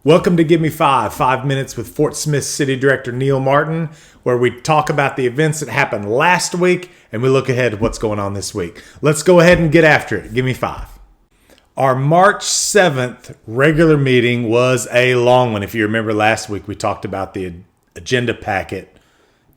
Welcome to Give Me 5 minutes with Fort Smith City Director Neil Martin, where we talk about the events that happened last week and we look ahead at what's going on this week. Let's go ahead and get after it. Give me 5. Our March 7th regular meeting was a long one. If you remember last week, we talked about the agenda packet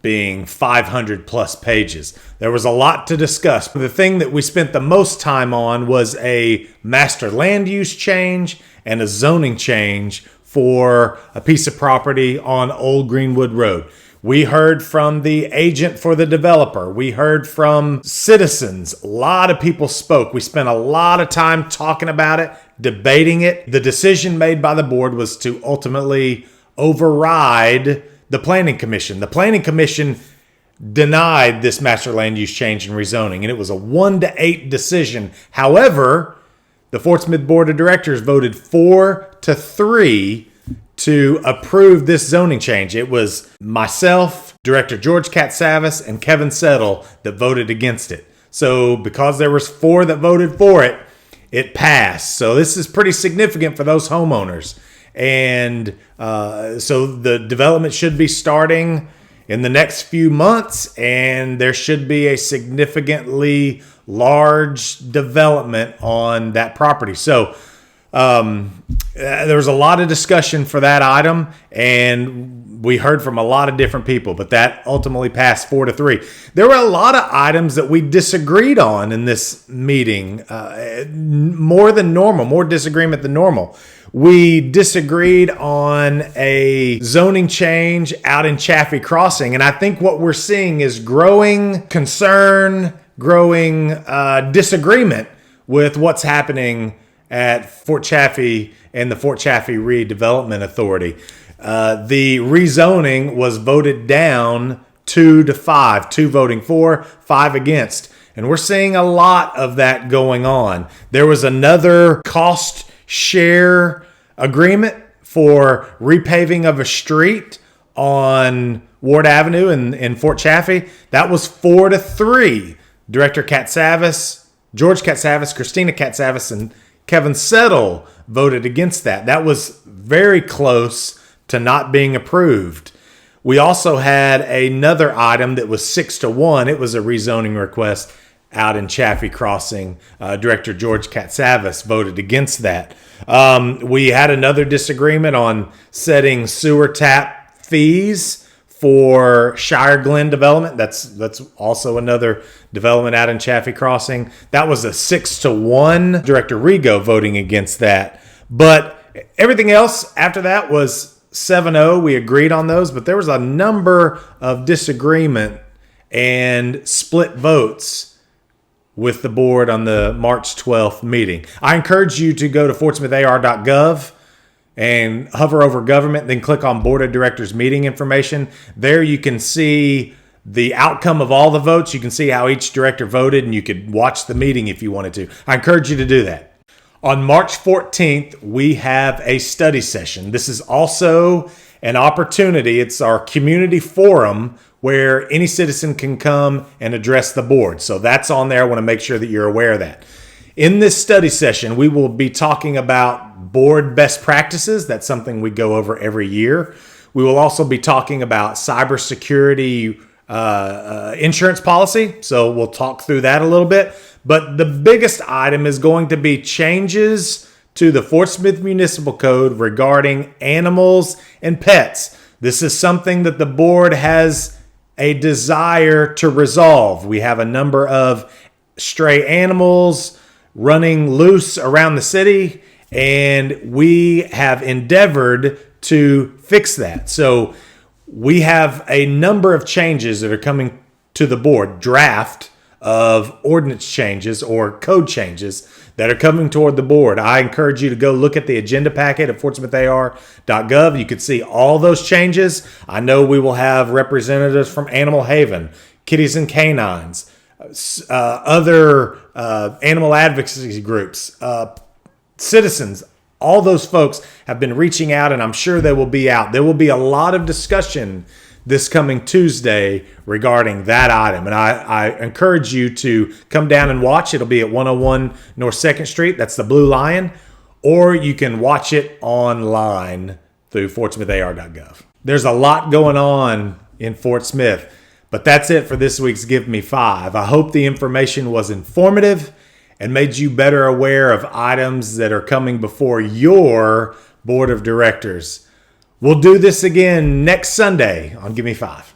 being 500 plus pages. There was a lot to discuss. The thing that we spent the most time on was a master land use change and a zoning change for a piece of property on Old Greenwood Road. We heard from the agent for the developer. We heard from citizens. A lot of people spoke. We spent a lot of time talking about it, debating it. The decision made by the board was to ultimately override the Planning Commission. The Planning Commission denied this master land use change and rezoning, and it was a 1-8 decision. However, the Fort Smith Board of Directors voted 4-3 to approve this zoning change. It was myself, Director George Katsavis, and Kevin Settle that voted against it. So because there was 4 that voted for it, it passed. So this is pretty significant for those homeowners. And so the development should be starting in the next few months, and there should be a significantly large development on that property. So there was a lot of discussion for that item, and we heard from a lot of different people, but that ultimately passed 4-3. There were a lot of items that we disagreed on in this meeting, more than normal, more disagreement than normal. We disagreed on a zoning change out in Chaffee Crossing, and I think what we're seeing is growing concern, growing disagreement with what's happening at Fort Chaffee and the Fort Chaffee Redevelopment Authority. The rezoning was voted down 2-5, 2 voting for, 5 against. And we're seeing a lot of that going on. There was another cost share agreement for repaving of a street on Ward Avenue in Fort Chaffee. That was 4-3. Director Katsavis, George Katsavis, Christina Katsavis, and Kevin Settle voted against that. That was very close to not being approved. We also had another item that was 6-1. It was a rezoning request out in Chaffee Crossing. Director George Katsavis voted against that. We had another disagreement on setting sewer tap fees for Shire Glen development. That's also another development out in Chaffee Crossing. That was a 6-1. Director Rigo voting against that. But everything else after that was 7-0. We agreed on those, but there was a number of disagreement and split votes with the board on the March 12th meeting. I encourage you to go to fortsmithar.gov and hover over government, then click on Board of Directors meeting information. There you can see the outcome of all the votes. You can see how each director voted, and you could watch the meeting if you wanted to. I encourage you to do that. On March 14th, we have a study session. This is also an opportunity. It's our community forum where any citizen can come and address the board. So that's on there. I want to make sure that you're aware of that. In this study session, we will be talking about board best practices. That's something we go over every year. We will also be talking about cybersecurity insurance policy. So we'll talk through that a little bit. But the biggest item is going to be changes to the Fort Smith Municipal Code regarding animals and pets. This is something that the board has a desire to resolve. We have a number of stray animals running loose around the city, and we have endeavored to fix that. So we have a number of changes that are coming to the board, draft of ordinance changes or code changes that are coming toward the board. I encourage you to go look at the agenda packet at fortsmithar.gov. You can see all those changes. I know we will have representatives from Animal Haven, Kitties and Canines, other animal advocacy groups, citizens. All those folks have been reaching out, and I'm sure they will be out. There will be a lot of discussion this coming Tuesday regarding that item. And I encourage you to come down and watch. It'll be at 101 North 2nd Street. That's the Blue Lion. or you can watch it online through fortsmithar.gov. There's a lot going on in Fort Smith, but that's it for this week's Give Me 5. I hope the information was informative and made you better aware of items that are coming before your board of directors. We'll do this again next Sunday on Give Me 5.